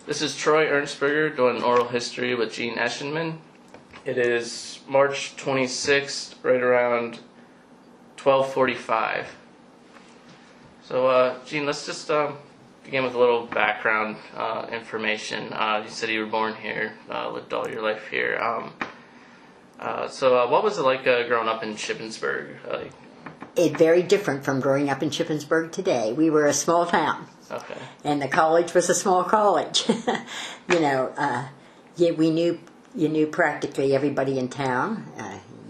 This is Troy Ernstberger doing oral history with Gene Eschenmann. It is March 26th, right around 12:45. So, Gene, let's just begin with a little background information. You said you were born here, lived all your life here. So what was it like growing up in Shippensburg? It's very different from growing up in Shippensburg today. We were a small town. Okay. And the college was a small college. You knew practically everybody in town.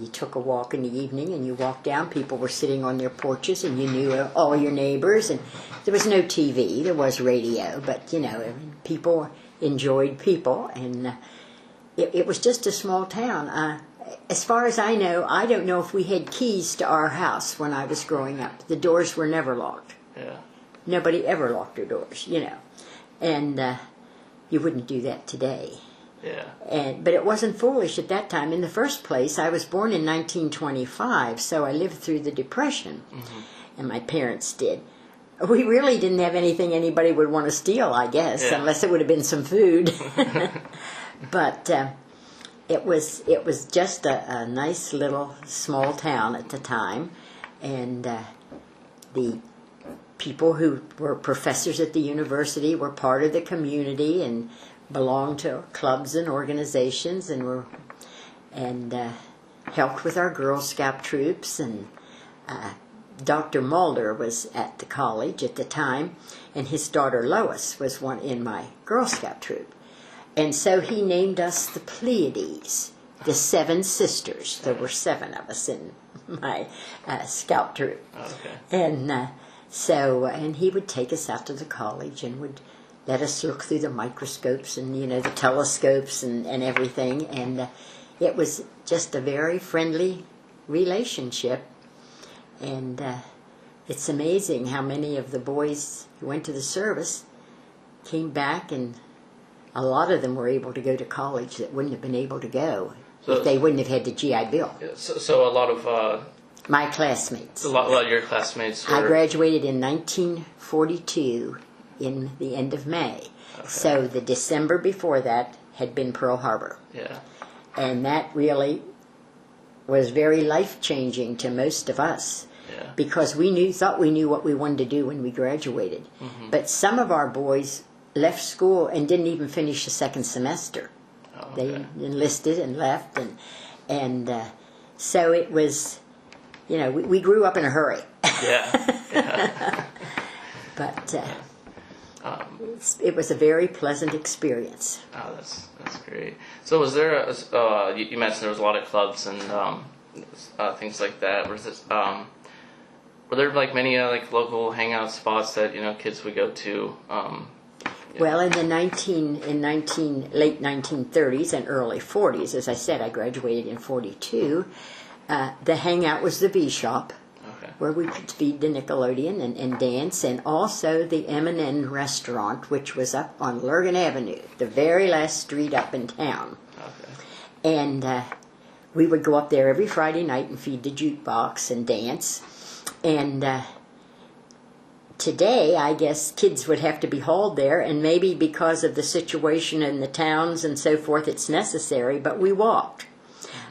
You took a walk in the evening and you walked down. People were sitting on their porches and you knew all your neighbors. And there was no TV. There was radio. But, people enjoyed people. And it was just a small town. As far as I know, I don't know if we had keys to our house when I was growing up. The doors were never locked. Yeah. Nobody ever locked their doors, And you wouldn't do that today. Yeah. But it wasn't foolish at that time. In the first place, I was born in 1925, so I lived through the Depression, and my parents did. We really didn't have anything anybody would want to steal, I guess, unless it would have been some food. But it was just a nice little small town at the time, and the people who were professors at the university were part of the community and belonged to clubs and organizations and helped with our Girl Scout troops. And Dr. Mulder was at the college at the time, and his daughter Lois was one in my Girl Scout troop. And so he named us the Pleiades, the Seven Sisters. There were 7 of us in my scout troop. Okay. And and he would take us out to the college and would let us look through the microscopes and, the telescopes and everything. And it was just a very friendly relationship. And it's amazing how many of the boys who went to the service came back, and a lot of them were able to go to college that wouldn't have been able to go if they wouldn't have had the GI Bill. So a lot of... my classmates. A lot of your classmates were... I graduated in 1942 in the end of May. Okay. So the December before that had been Pearl Harbor. Yeah. And that really was very life-changing to most of us. Yeah. Because thought we knew what we wanted to do when we graduated. Mm-hmm. But some of our boys left school and didn't even finish the second semester. Oh, okay. They enlisted and left. And so it was... we grew up in a hurry. Yeah. But it was a very pleasant experience. Oh, that's great. So was there you mentioned there was a lot of clubs and things like that. Were there like many local hangout spots that kids would go to? Well, in the late 1930s and early 40s, as I said, I graduated in 42. The hangout was the V Shop, where we could feed the Nickelodeon and dance, and also the M&N restaurant, which was up on Lurgan Avenue, the very last street up in town. Okay. And we would go up there every Friday night and feed the jukebox and dance. And today, I guess kids would have to be hauled there, and maybe because of the situation in the towns and so forth, it's necessary, but we walked.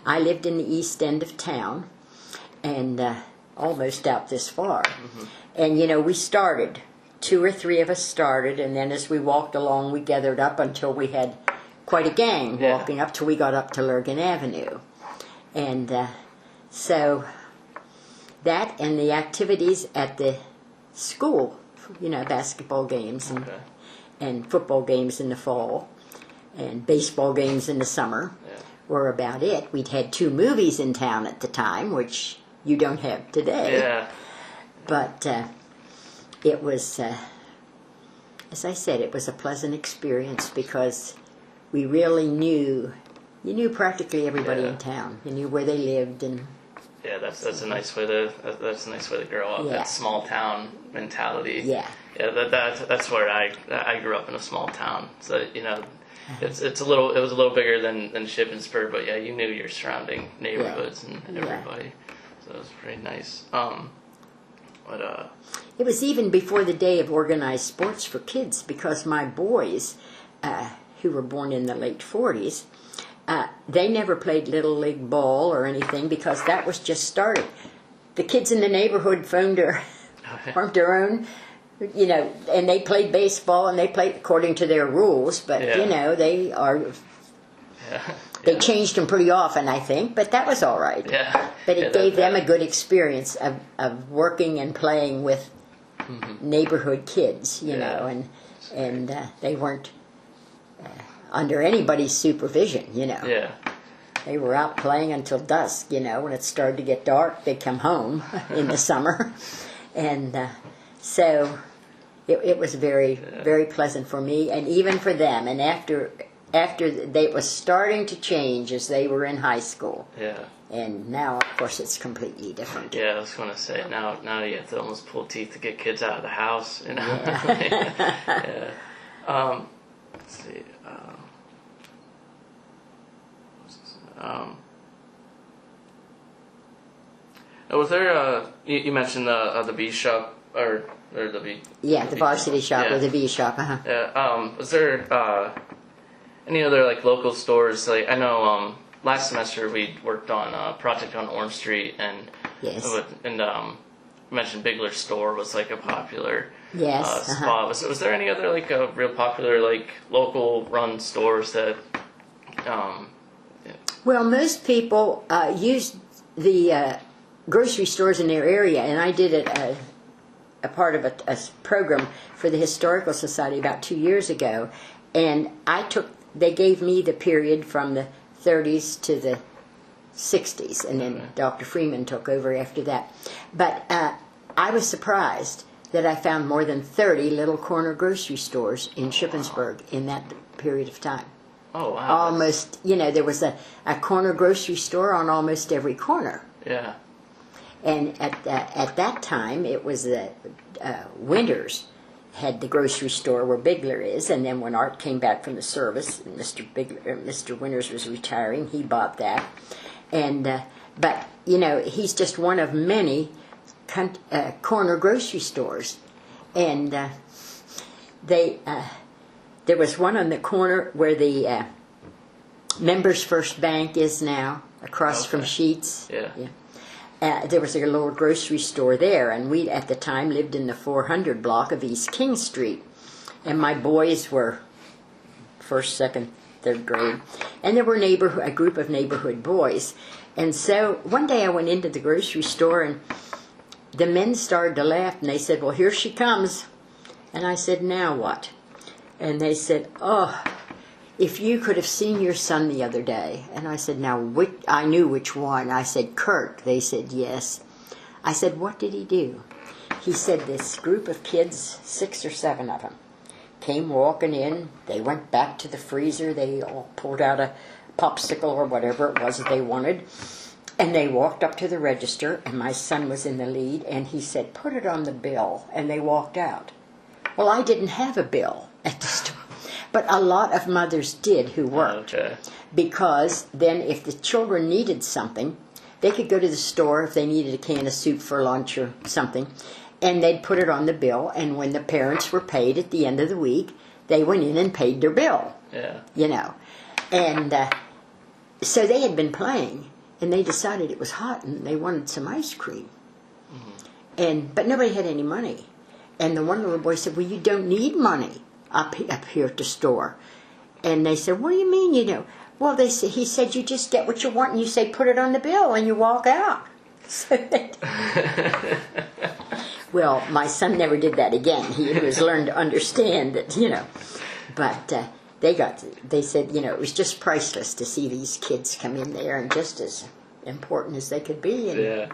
I lived in the east end of town, and almost out this far. Mm-hmm. And, we started. 2 or 3 of us started, and then as we walked along, we gathered up until we had quite a gang walking up till we got up to Lurgan Avenue. And so that and the activities at the school, basketball games and football games in the fall and baseball games in the summer. Yeah. Were about it. We'd had 2 movies in town at the time, which you don't have today. Yeah. But it was, as I said, it was a pleasant experience because we really you knew practically everybody in town. You knew where they lived and. Yeah, that's a nice way to grow up. Yeah. That small town mentality. Yeah. Yeah, that's where I grew up in a small town. So it was a little bigger than Shippensburg, but yeah, you knew your surrounding neighborhoods and everybody. So it was pretty nice. It was even before the day of organized sports for kids because my boys who were born in the late 40s, they never played Little League ball or anything because that was just starting. The kids in the neighborhood formed their own, and they played baseball and they played according to their rules, but they are. Yeah. They changed them pretty often, I think, but that was all right. Yeah. But it gave them a good experience of working and playing with neighborhood kids, and they weren't under anybody's supervision, Yeah. They were out playing until dusk, when it started to get dark, they'd come home in the summer. And so it was very, very pleasant for me and even for them. And after it was starting to change as they were in high school. Yeah. And now, of course, it's completely different. Yeah, I was going to say, now you have to almost pull teeth to get kids out of the house, Yeah. Yeah. Let's see. Was there, you mentioned the bee shop, or the bee... Yeah, the varsity shop or the bee shop, uh-huh. Yeah, was there any other, local stores? I know last semester we worked on a project on Orange Street, and yes. And you mentioned Bigler's store was, a popular yes, spot. Was there any other, real popular, local run stores that... Well, most people used the grocery stores in their area, and I did a part of a program for the Historical Society about 2 years ago, and they gave me the period from the 30s to the 60s, and then Dr. Freeman took over after that. But I was surprised that I found more than 30 little corner grocery stores in Shippensburg in that period of time. Oh, wow. Almost, there was a corner grocery store on almost every corner. Yeah. And at that time, it was Winters had the grocery store where Bigler is, and then when Art came back from the service, and Mr. Winters was retiring, he bought that. And but he's just one of many corner grocery stores, and there was one on the corner where the Members First Bank is now, across from Sheetz. Yeah. There was a little grocery store there, and we at the time lived in the 400 block of East King Street. And my boys were first, second, third grade, and there were a group of neighborhood boys. And so one day I went into the grocery store, and the men started to laugh, and they said, "Well, here she comes." And I said, "Now what?" And they said, "Oh, if you could have seen your son the other day." And I said, "Now, I knew which one." I said, "Kirk." They said, "Yes." I said, "What did he do?" He said, "This group of kids, 6 or 7 of them, came walking in. They went back to the freezer. They all pulled out a popsicle or whatever it was that they wanted. And they walked up to the register, and my son was in the lead, and he said, 'Put it on the bill.' And they walked out. Well, I didn't have a bill at the store. But a lot of mothers did who worked. Okay. Because then if the children needed something, they could go to the store if they needed a can of soup for lunch or something, and they'd put it on the bill, and when the parents were paid at the end of the week, they went in and paid their bill. Yeah. And so they had been playing, and they decided it was hot, and they wanted some ice cream. Mm-hmm. But nobody had any money. And the one little boy said, "Well, you don't need money up here at the store." And they said, "What do you mean, Well, he said, "You just get what you want, and you say, 'Put it on the bill,' and you walk out." So well, my son never did that again. He has learned to understand that, But they said, it was just priceless to see these kids come in there, and just as important as they could be. And yeah.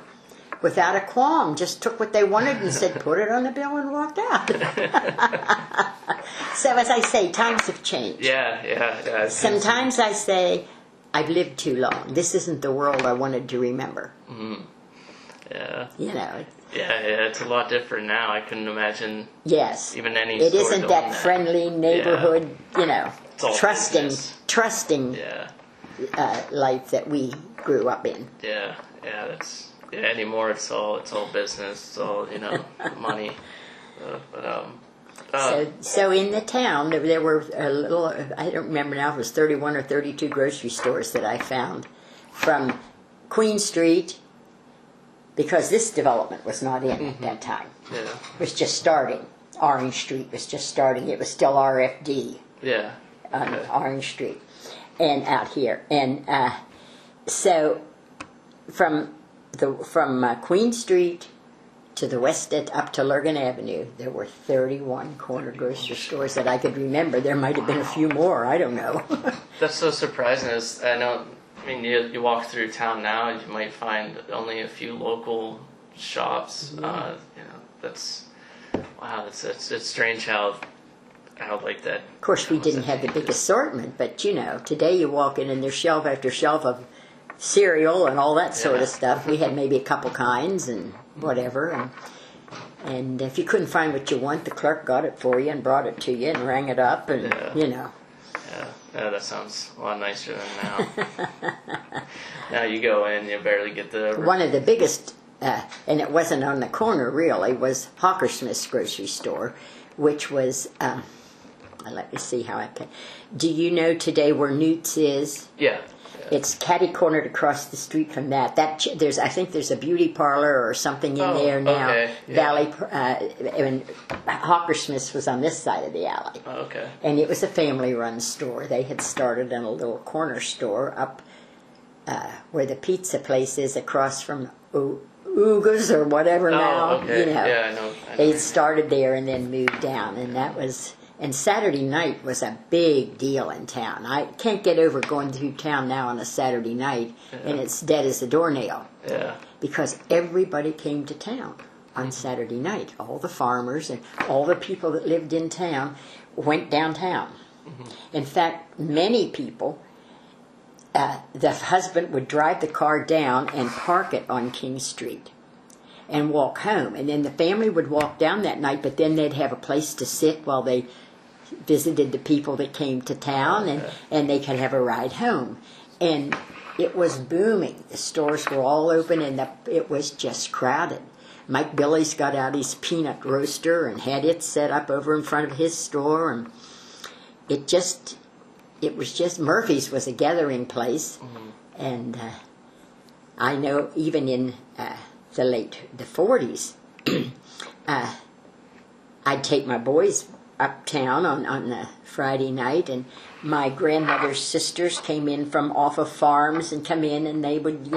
Without a qualm, just took what they wanted and said, "Put it on the bill," and walked out. So as I say, times have changed. Yeah. Sometimes I say, I've lived too long. This isn't the world I wanted to remember. Mm-hmm. Yeah. Yeah, it's a lot different now. I couldn't imagine. Yes. Even any. It isn't that friendly neighborhood, trusting life that we grew up in. Yeah. Anymore it's all business. It's all money. So in the town, there were a little, I don't remember now if it was 31 or 32 grocery stores that I found from Queen Street, because this development was not in at that time. Yeah. It was just starting. Orange Street was just starting. It was still RFD Yeah. on Orange Street and out here. And so from Queen Street to the west up to Lurgan Avenue, there were 31 corner grocery stores that I could remember. There might have been a few more. I don't know. That's so surprising. I know. I mean, you walk through town now, you might find only a few local shops. That's wow. It's strange how like that. Of course, we didn't have the big assortment, but today you walk in and there's shelf after shelf of cereal and all that sort of stuff. We had maybe a couple kinds and whatever, and if you couldn't find what you want, the clerk got it for you and brought it to you and rang it up, and Yeah, that sounds a lot nicer than now. Now you go in, you barely get the... One of the biggest, and it wasn't on the corner really, was Hawkersmith's grocery store, which was, let me see how I can... Do you know today where Newt's is? Yeah. It's catty-cornered across the street from that. I think there's a beauty parlor or something in there now. Okay. Yeah. Valley, and Hawkersmith's was on this side of the alley. Oh, okay. And it was a family-run store. They had started in a little corner store up where the pizza place is, across from Ooga's or whatever now. Okay. Yeah, I know. They started there and then moved down, and that was... And Saturday night was a big deal in town. I can't get over going through town now on a Saturday night, and it's dead as a doornail. Yeah. Because everybody came to town on Saturday night. All the farmers and all the people that lived in town went downtown. Mm-hmm. In fact, many people, the husband would drive the car down and park it on King Street and walk home. And then the family would walk down that night, but then they'd have a place to sit while they visited the people that came to town, and they could have a ride home. And it was booming. The stores were all open, and it was just crowded. Mike Billy's got out his peanut roaster and had it set up over in front of his store, and it was just Murphy's was a gathering place. Mm-hmm. And I know even in the 40s, I'd take my boys uptown on a Friday night, and my grandmother's sisters came in from off of farms and come in, and they would,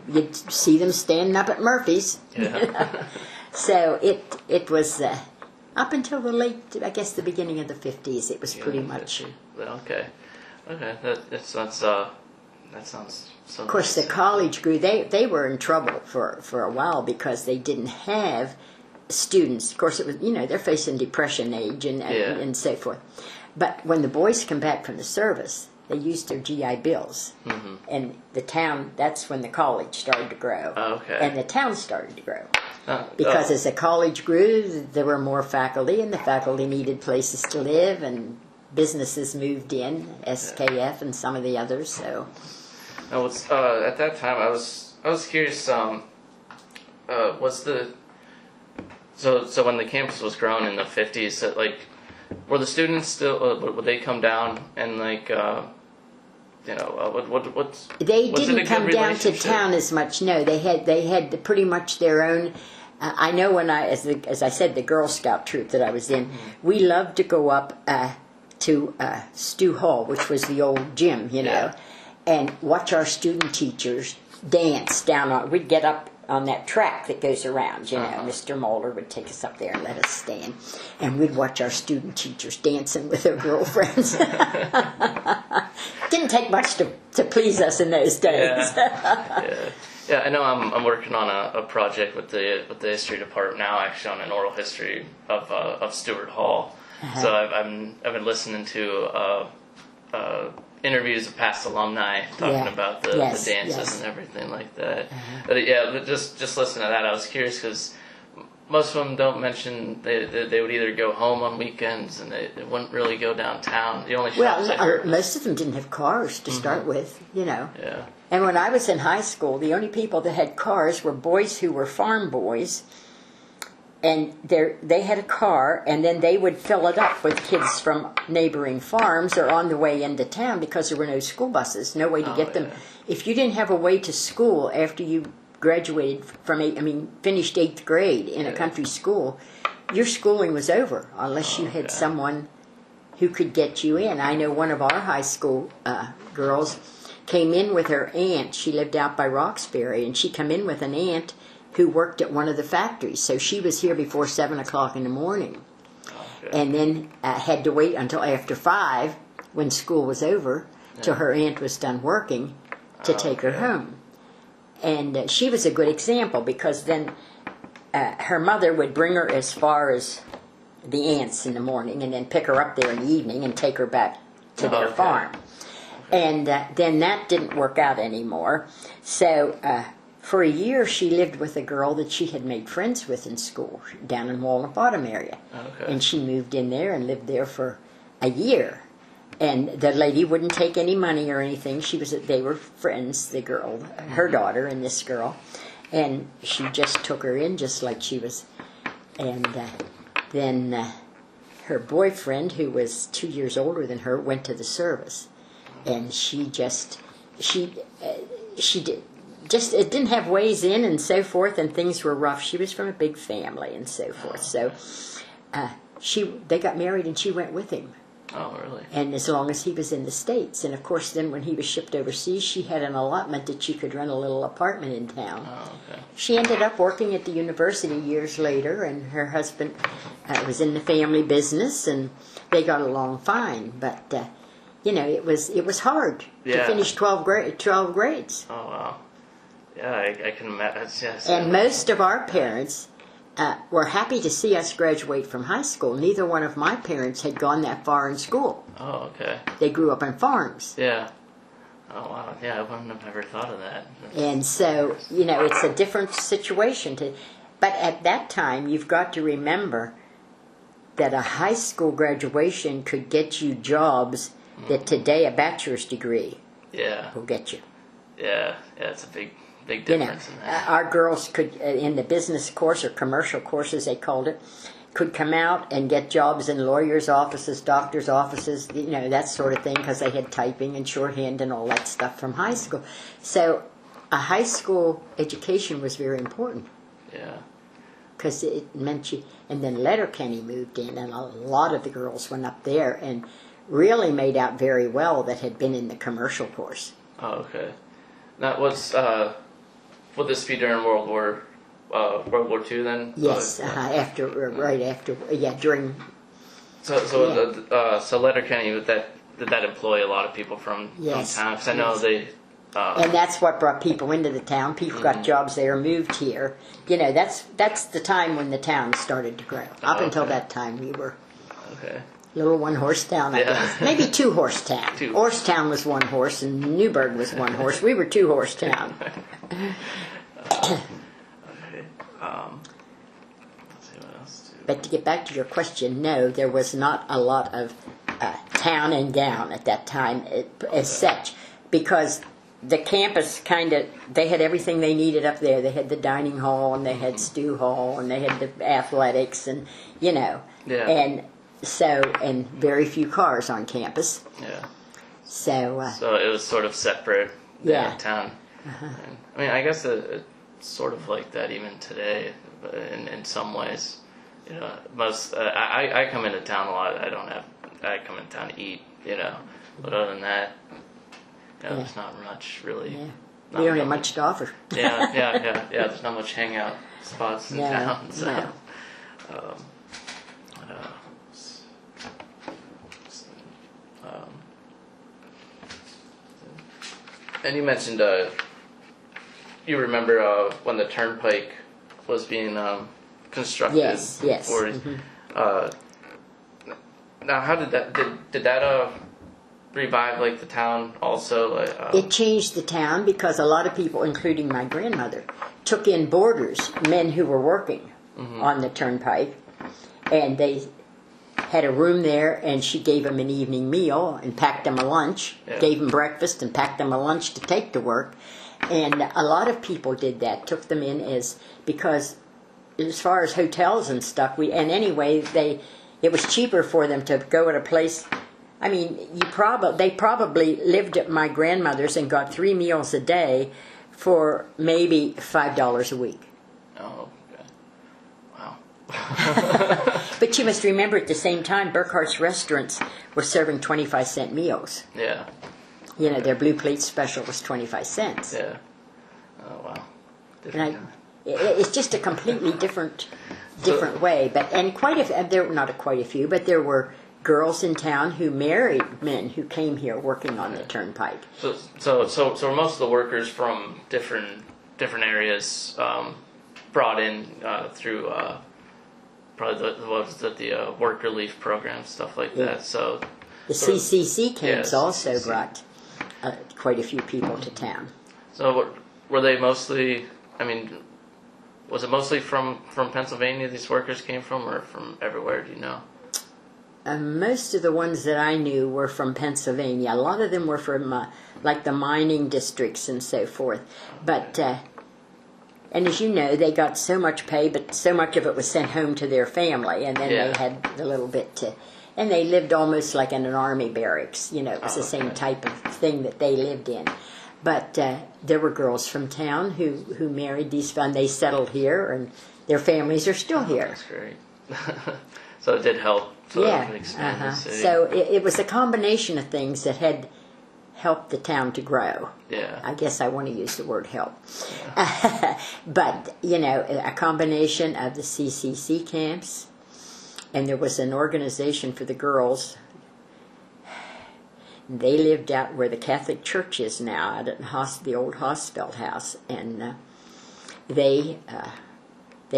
you'd see them standing up at Murphy's. Yeah. So it was up until the beginning of the 50s. It was pretty much. Okay. That sounds so. Of course, nice. The college grew. They were in trouble for a while because they didn't have students. Of course, it was they're facing depression age and so forth. But when the boys come back from the service, they used their GI Bills, mm-hmm. and the town. That's when the college started to grow. Okay. And the town started to grow because as the college grew, there were more faculty, and the faculty needed places to live, and businesses moved in, SKF and some of the others. So. Now, at that time, I was curious. Was the so when the campus was growing in the 50s, that were the students still? Would they come down and what's They didn't come down to town as much. No, they had pretty much their own. I know when as I said, the Girl Scout troop that I was in, mm-hmm. we loved to go up to Stew Hall, which was the old gym, and watch our student teachers dance down on. We'd get up on that track that goes around, Mr. Mulder would take us up there and let us stand, and we'd watch our student teachers dancing with their girlfriends. Didn't take much to please us in those days. Yeah, I know. I'm working on a project with the history department now, actually, on an oral history of Stewart Hall. Uh-huh. So I've been listening to interviews of past alumni talking about the dances and everything like that. Uh-huh. But just listening to that, I was curious because most of them don't mention they would either go home on weekends and they wouldn't really go downtown. The only shops I heard, most of them didn't have cars to start mm-hmm. with, Yeah. And when I was in high school, the only people that had cars were boys who were farm boys, and they had a car, and then they would fill it up with kids from neighboring farms or on the way into town because there were no school buses, no way to get them. If you didn't have a way to school after you graduated from finished 8th grade in a country school, your schooling was over unless you had someone who could get you in. I know one of our high school girls came in with her aunt. She lived out by Roxbury, and she came in with an aunt who worked at one of the factories. So she was here before 7 o'clock in the morning. And then had to wait until after 5 when school was over till her aunt was done working to take her home. And she was a good example because then her mother would bring her as far as the aunt's in the morning and then pick her up there in the evening and take her back to their farm. And then that didn't work out anymore. So for a year she lived with a girl that she had made friends with in school down in Walnut Bottom area. And she moved in there and lived there for a year. And the lady wouldn't take any money or anything. They were friends, the girl, her daughter and this girl. And she just took her in just like she was. And then her boyfriend, who was 2 years older than her, went to the service. And it didn't have ways in and so forth, and things were rough. She was from a big family and so forth. So they got married and she went with him. Oh, really? And as long as he was in the States. And of course then when he was shipped overseas, she had an allotment that she could rent a little apartment in town. Oh, okay. She ended up working at the university years later, and her husband was in the family business, and they got along fine. But it was hard to finish 12 grades. Oh, wow. Yeah, I can imagine. Yes. And most of our parents were happy to see us graduate from high school. Neither one of my parents had gone that far in school. Oh, okay. They grew up on farms. Yeah. Oh, wow. Yeah, I wouldn't have ever thought of that. And so, it's a different situation. But at that time, you've got to remember that a high school graduation could get you jobs that today a bachelor's degree will get you. Yeah, it's a big difference in that. Our girls could, in the business course or commercial courses they called it, could come out and get jobs in lawyers' offices, doctors' offices, that sort of thing, because they had typing and shorthand and all that stuff from high school. So a high school education was very important. Yeah. Because it meant you... And then Letterkenny moved in, and a lot of the girls went up there and really made out very well that had been in the commercial course. Oh, okay. Now, would this be during World War II then? Yes, during. So Letterkenny, did that employ a lot of people from town? Because I know they. And that's what brought people into the town. People got jobs there, moved here. That's the time when the town started to grow. Up until that time, we were. Okay. Little one-horse town, I guess. Maybe two-horse town. Orrstown was one horse, and Newburgh was one horse. We were two-horse town. Okay. Let's see what else. But to get back to your question, no, there was not a lot of town and gown at that time as such, because the campus they had everything they needed up there. They had the dining hall, and they had stew hall, and they had the athletics, and and and very few cars on campus. Yeah. So it was sort of separate. Town. I mean, I guess it's sort of like that even today, in some ways. Most I come into town a lot. I come into town to eat. But other than that, there's not much really. Yeah. We don't have much to offer. Yeah. ThereThere's not much hangout spots in town. So. No. And you mentioned you remember when the turnpike was being constructed. Yes. Now, how did that revive the town also? It changed the town because a lot of people, including my grandmother, took in boarders, men who were working on the turnpike, and they had a room there, and she gave them an evening meal and packed them a lunch, gave them breakfast and packed them a lunch to take to work. And a lot of people did that, took them in because as far as hotels and stuff, and anyway, it was cheaper for them to go at a place. I mean, they probably lived at my grandmother's and got 3 meals a day for maybe $5 a week. Oh, okay. Wow. But you must remember, at the same time, Burkhart's restaurants were serving 25-cent meals. Yeah. You know, their blue plate special was 25 cents. Yeah. Oh, wow. It's just a completely different way. But there were not quite a few, but there were girls in town who married men who came here working on the turnpike. So were most of the workers from different areas brought in through probably the work relief program, stuff like that. So the CCC camps also brought quite a few people to town. So were they mostly? I mean, was it mostly from Pennsylvania these workers came from, or from everywhere? Do you know? Most of the ones that I knew were from Pennsylvania. A lot of them were from like the mining districts and so forth. But and as you know, they got so much pay, but so much of it was sent home to their family, and then they had a little bit to. And they lived almost like in an army barracks. You know, it was the same type of thing that they lived in. But there were girls from town who married these, and they settled here, and their families are still here. That's great. So it did help. Expand the city. So it was a combination of things that had helped the town to grow. Yeah. I guess I want to use the word help. Yeah. But, you know, a combination of the CCC camps, and there was an organization for the girls. They lived out where the Catholic Church is now, out at the old Hosfeld House, and they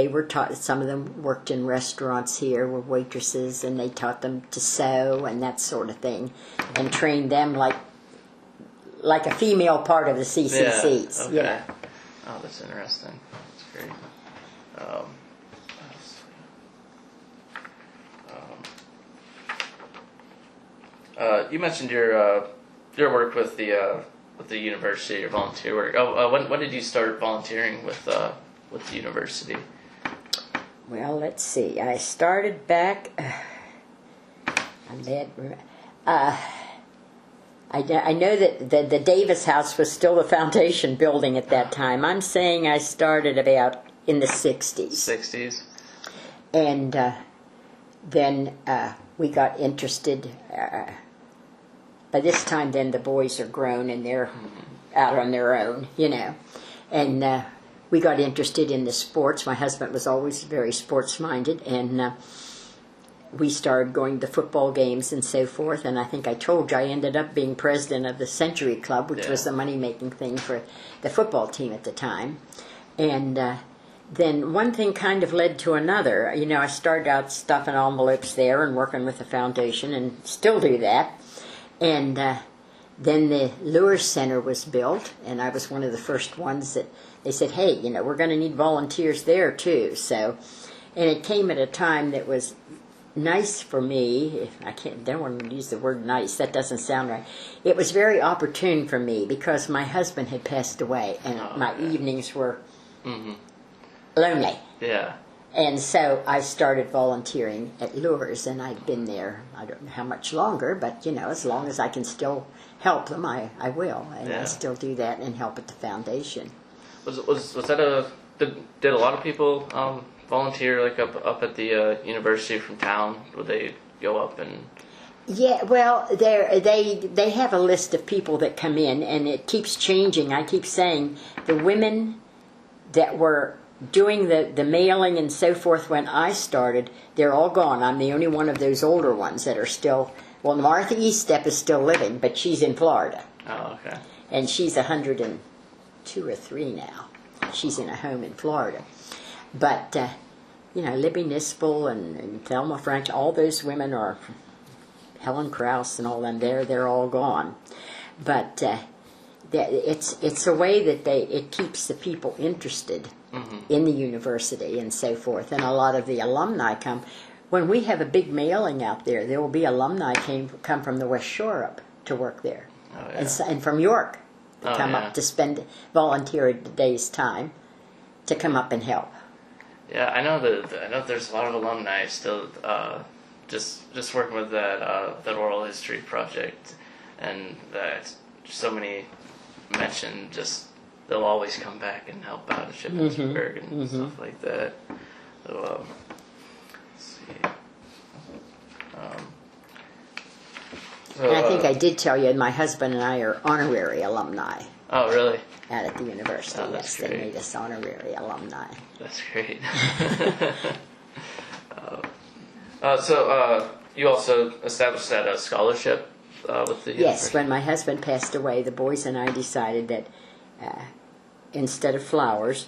were taught. Some of them worked in restaurants here, were waitresses, and they taught them to sew and that sort of thing, and trained them like a female part of the CCCs. Yeah. Okay. You know. Oh, that's interesting. That's great. You mentioned your work with the university, your volunteer work. When did you start volunteering with the university? Well, let's see. I started back. I know that the Davis House was still the foundation building at that time. I'm saying I started about in the 60s. 60s. And then we got interested. By this time, then the boys are grown and they're out on their own, you know. And we got interested in the sports. My husband was always very sports-minded, and we started going to football games and so forth. And I think I told you I ended up being president of the Century Club, which was the money-making thing for the football team at the time. And then one thing kind of led to another. You know, I started out stuffing envelopes there and working with the foundation, and still do that. And then the Lure Center was built, and I was one of the first ones that they said, hey, you know, we're going to need volunteers there too. So, and it came at a time that was nice for me. Don't want to use the word nice. That doesn't sound right. It was very opportune for me because my husband had passed away, and my evenings were lonely. Yeah. And so I started volunteering at Lures, and I'd been there, I don't know how much longer, but, you know, as long as I can still help them, I will. And I still do that and help at the foundation. Was that did a lot of people volunteer, like, up at the university from town? Would they go up and... Yeah, well, they have a list of people that come in, and it keeps changing. I keep saying the women that were doing the mailing and so forth when I started, they're all gone. I'm the only one of those older ones that are still... Well, Martha Eastep is still living, but she's in Florida. Oh, okay. And she's 102 or 3 now. She's in a home in Florida. But, you know, Libby Nispel and Thelma Frank, all those women are... Helen Krause and all them, they're all gone. But it's a way that it keeps the people interested in the university and so forth. And a lot of the alumni come. When we have a big mailing out there, there will be alumni come from the West Shore up to work there. Oh, yeah. And from York to come up to volunteer a day's time to come up and help. Yeah, I know that there's a lot of alumni still just working with that oral history project, and that so many mention just they'll always come back and help out at Shippensburg and stuff like that. So let's see. And I think I did tell you, my husband and I are honorary alumni. Oh, really? Out at the university, Oh, that's yes, great. they made us honorary alumni. That's great. So you also established that scholarship with the Yes, university? when my husband passed away, the boys and I decided that instead of flowers,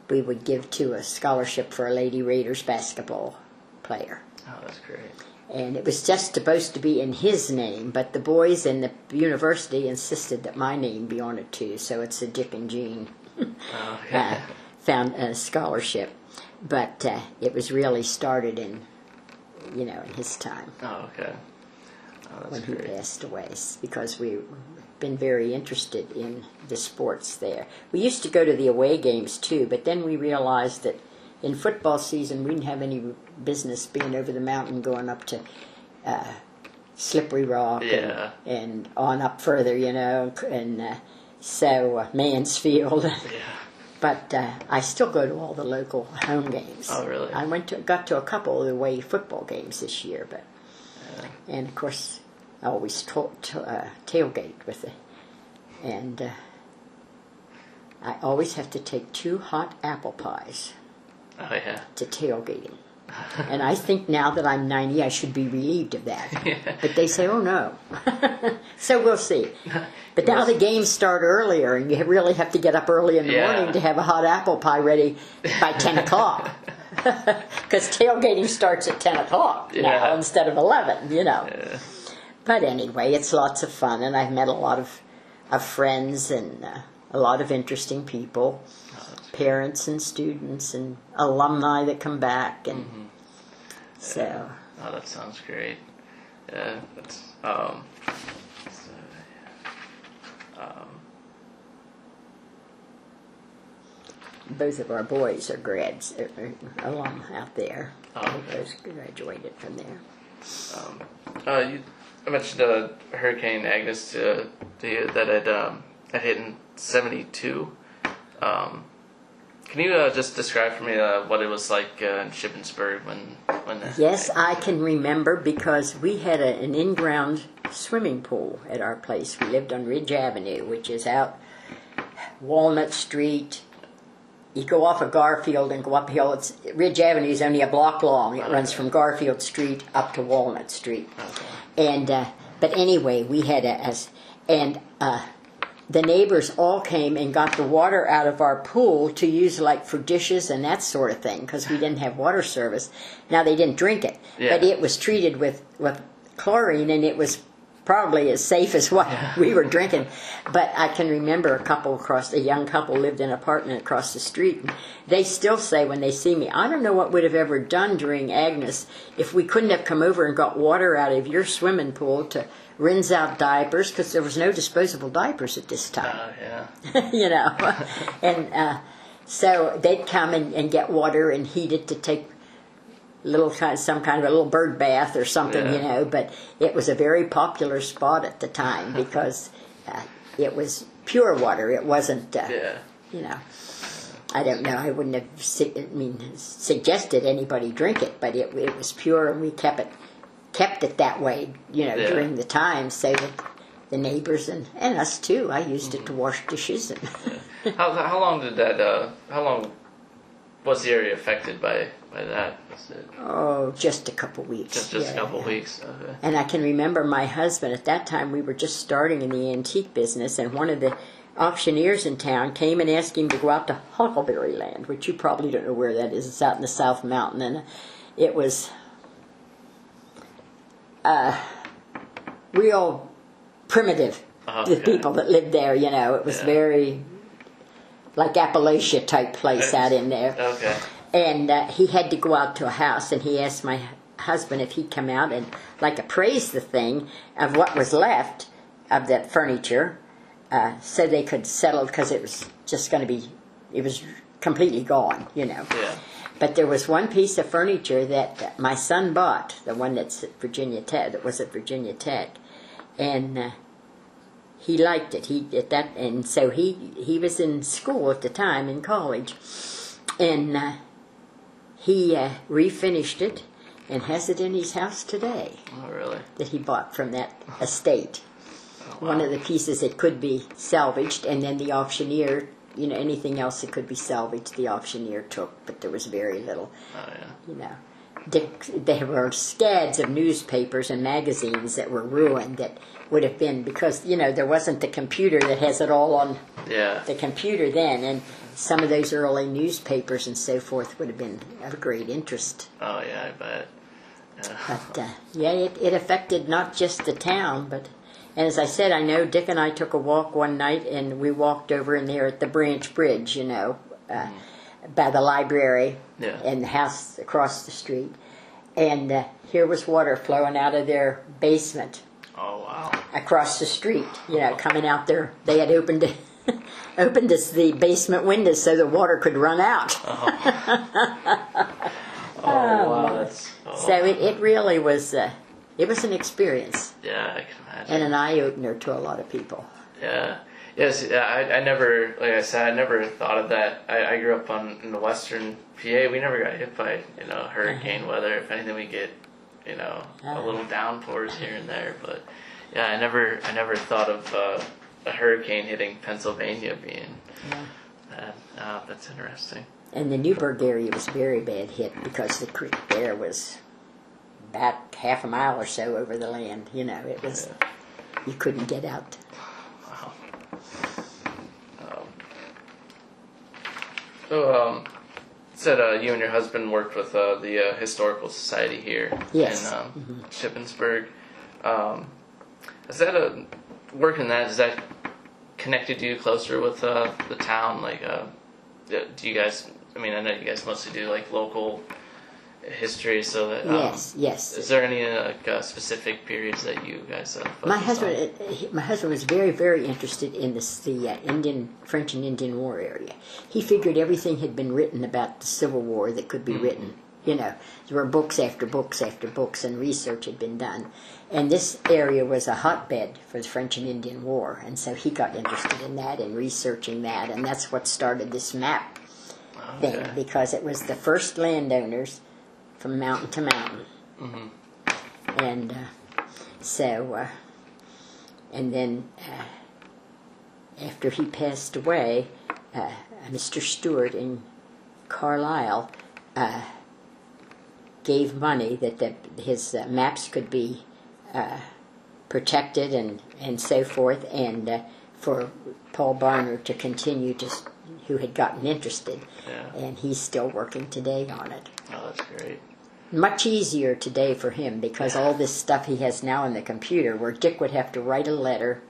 we would give to a scholarship for a Lady Raiders basketball player. Oh, that's great. And it was just supposed to be in his name, but the boys and the university insisted that my name be on it too, so it's a Dick and Jean Oh, okay. found a scholarship. But it was really started in his time Oh, okay. Oh, that's when great. he passed away, because we've been very interested in the sports there. We used to go to the away games too, but then we realized that in football season we didn't have any business being over the mountain going up to Slippery Rock Yeah. and on up further, and so Mansfield. Yeah. But I still go to all the local home games. Oh, really? I got to a couple of the away football games this year, but and of course I always tailgate with it, and I always have to take 2 hot apple pies Oh, yeah. to tailgating. And I think now that I'm 90, I should be relieved of that. Yeah. But they say, oh no. So we'll see. But now the games start earlier, and you really have to get up early in the Yeah. morning to have a hot apple pie ready by 10 o'clock. Because tailgating starts at 10 o'clock now Yeah. instead of 11, Yeah. But anyway, it's lots of fun, and I've met a lot of friends and a lot of interesting people. Parents and students and alumni that come back, and so Oh, that sounds great. Yeah, that's both of our boys are grads, alum out there. Oh, They both graduated from there. I mentioned Hurricane Agnes to you that had hit in '72. Can you just describe for me what it was like in Shippensburg when the Yes, I can remember because we had an in-ground swimming pool at our place. We lived on Ridge Avenue, which is out Walnut Street. You go off of Garfield and go uphill. Ridge Avenue is only a block long. It runs from Garfield Street up to Walnut Street. Okay. And but anyway, we had the neighbors all came and got the water out of our pool to use like for dishes and that sort of thing because we didn't have water service. Now they didn't drink it, but it was treated with chlorine, and it was probably as safe as what we were drinking. But I can remember a young couple lived in an apartment across the street, and they still say when they see me, I don't know what we'd have ever done during Agnes if we couldn't have come over and got water out of your swimming pool to rinse out diapers, because there was no disposable diapers at this time. Yeah. And so they'd come and get water and heat it to take some kind of a little bird bath or something, but it was a very popular spot at the time because it was pure water. It wasn't, I don't know, I wouldn't have suggested anybody drink it, but it was pure, and we kept it that way, during the time, so that the neighbors and us too. I used it to wash dishes. And How long did that? How long was the area affected by that? Was it Oh, just a couple weeks. just a couple weeks? Okay. And I can remember my husband, at that time we were just starting in the antique business, and one of the auctioneers in town came and asked him to go out to Huckleberry Land, which you probably don't know where that is. It's out in the South Mountain, and it was real primitive. The people that lived there, it was very like Appalachia type place out in there. Okay. And he had to go out to a house, and he asked my husband if he'd come out and appraise the thing of what was left of that furniture, so they could settle, because it was just going to be, it was completely gone, you know. Yeah. But there was one piece of furniture that my son bought, the one that's at Virginia Tech, that was at Virginia Tech, and he liked it. And so he was in school at the time, in college, and he refinished it and has it in his house today. Oh, really? That he bought from that estate. Oh, wow. One of the pieces that could be salvaged, and then the auctioneer, you know, anything else that could be salvaged, the auctioneer took, but there was very little. Oh, yeah. You know, there were scads of newspapers and magazines that were ruined that would have been, because, you know, there wasn't the computer that has it all on the computer then, and some of those early newspapers and so forth would have been of great interest. Oh, yeah, I bet. Yeah. But, it affected not just the town, but... And as I said, I know Dick and I took a walk one night, and we walked over in there at the Branch Bridge, you know, by the library and the house across the street. And here was water flowing out of their basement. Oh, wow. Across the street, you know, coming out there. They had opened the basement windows so the water could run out. Wow. So it really was... it was an experience. Yeah, I can imagine. And an eye-opener to a lot of people. Yeah. Yes, I never, like I said, I never thought of that. I grew up in the western PA. We never got hit by, you know, hurricane weather. If anything, we get, you know, a little downpours here and there. But, yeah, I never thought of a hurricane hitting Pennsylvania being that. That's interesting. And the Newburgh area was very bad hit because the creek there was... about half a mile or so over the land, you know, it was, you couldn't get out. Wow. So, said you and your husband worked with the Historical Society here in Shippensburg. Is that working that, has that connected you closer with the town? Like, do you guys, I mean, I know you guys mostly do like local history, so that yes. Is there any specific periods that you guys my husband was very, very interested in the French and Indian War area. He figured everything had been written about the Civil War that could be written. You know, there were books after books after books, and research had been done. And this area was a hotbed for the French and Indian War, and so he got interested in that and researching that, and that's what started this map thing, because it was the first landowners from mountain to mountain. And and then after he passed away, Mr. Stewart in Carlisle gave money that his maps could be protected and so forth, and for Paul Barner to continue who had gotten interested, and he's still working today on it. Oh, that's great. Much easier today for him, because all this stuff he has now in the computer, where Dick would have to write a letter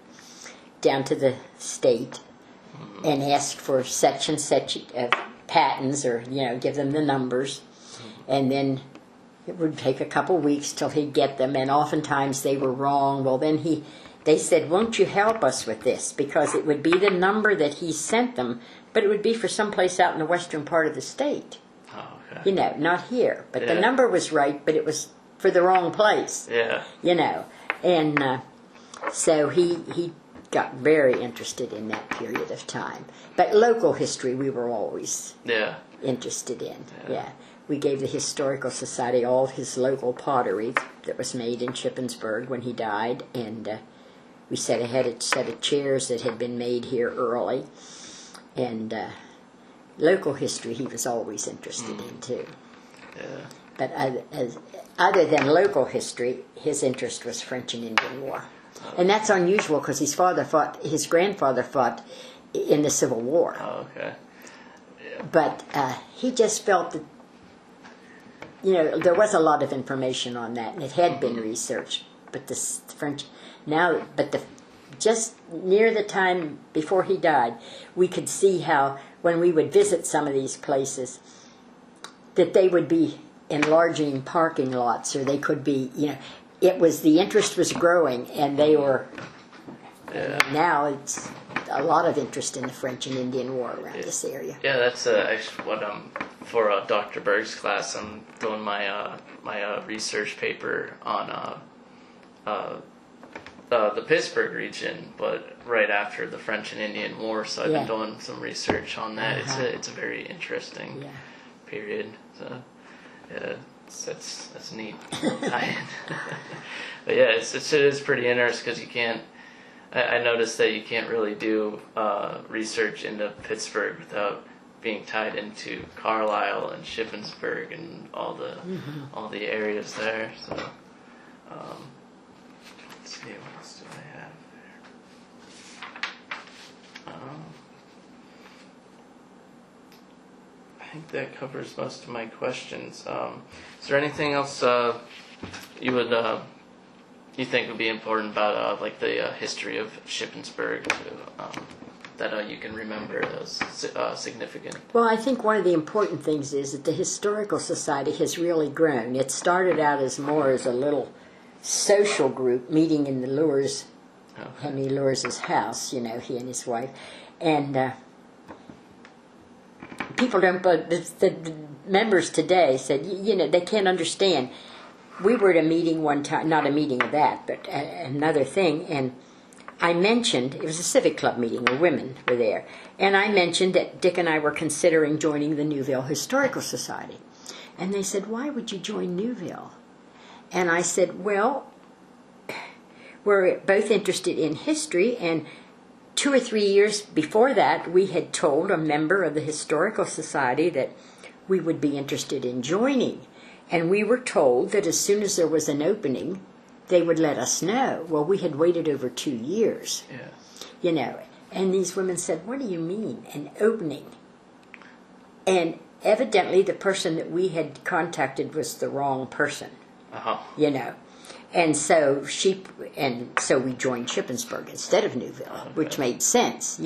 down to the state and ask for such and such patents, or, you know, give them the numbers, and then it would take a couple weeks till he'd get them, and oftentimes they were wrong. Well, then they said, won't you help us with this? Because it would be the number that he sent them, but it would be for someplace out in the western part of the state. Oh, okay. You know, not here. But the number was right, but it was for the wrong place. Yeah. You know. And so he got very interested in that period of time. But local history we were always interested in. Yeah. We gave the Historical Society all of his local pottery that was made in Shippensburg when he died, and we set a set of chairs that had been made here early. And local history he was always interested in, too. Yeah. But other than local history, his interest was French and Indian War. And that's unusual, because his grandfather fought in the Civil War. Oh, okay. Yeah. But he just felt that, you know, there was a lot of information on that, and it had been researched. But the French, just near the time before he died, we could see how, when we would visit some of these places, that they would be enlarging parking lots, or they could be, you know, the interest was growing, and they were, now it's a lot of interest in the French and Indian War around this area. Yeah, that's actually what for Dr. Berg's class. I'm doing my research paper on the Pittsburgh region, but right after the French and Indian War. So I've been doing some research on that. It's a very interesting period. So yeah, that's neat. But yeah, it is pretty interesting because you can't. I noticed that you can't really do research into Pittsburgh without being tied into Carlisle and Shippensburg and all the areas there. So let's see, what else do I have there? I think that covers most of my questions. Is there anything else you think would be important about like the history of Shippensburg that you can remember as significant? Well, I think one of the important things is that the Historical Society has really grown. It started out as a little social group meeting in the Lures, Henry Lures's house, he and his wife. And people don't, but the members today said, they can't understand. We were at a meeting one time, not a meeting of that, but another thing, and I mentioned, it was a civic club meeting where women were there, and I mentioned that Dick and I were considering joining the Nouvelle Historical Society. And they said, why would you join Nouvelle? And I said, well, we're both interested in history, and 2 or 3 years before that, we had told a member of the Historical Society that we would be interested in joining. And we were told that as soon as there was an opening, they would let us know. Well, we had waited over 2 years. Yeah. And these women said, what do you mean, an opening? And evidently the person that we had contacted was the wrong person. And so we joined Shippensburg instead of Nouvelle, which made sense,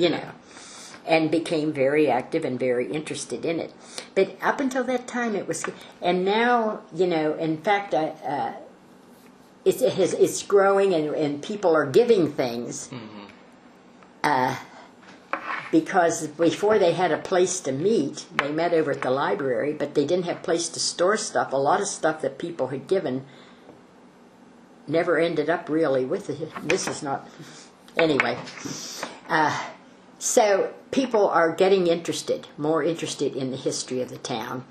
and became very active and very interested in it. But up until that time, it was, and now, in fact, it's growing, and people are giving things, because before they had a place to meet, they met over at the library, but they didn't have a place to store stuff. A lot of stuff that people had given never ended up really with it. This is not, anyway. So people are getting more interested in the history of the town,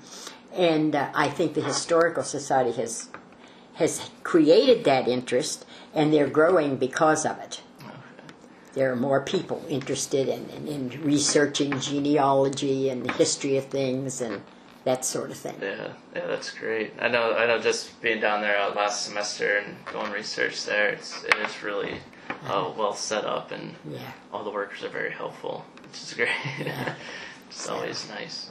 and I think the Historical Society has created that interest, and they're growing because of it. There are more people interested in researching genealogy and the history of things and that sort of thing. Yeah, that's great. I know. Just being down there last semester and going research there, it is really well set up, and all the workers are very helpful, which is great. It's always nice.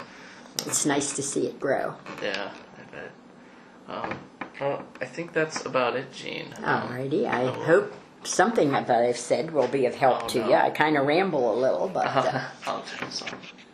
It's nice to see it grow. Yeah, I bet. Well, I think that's about it, Jean. Alrighty, I hope something that I've said will be of help to you. I kind of ramble a little, but... I'll turn this on.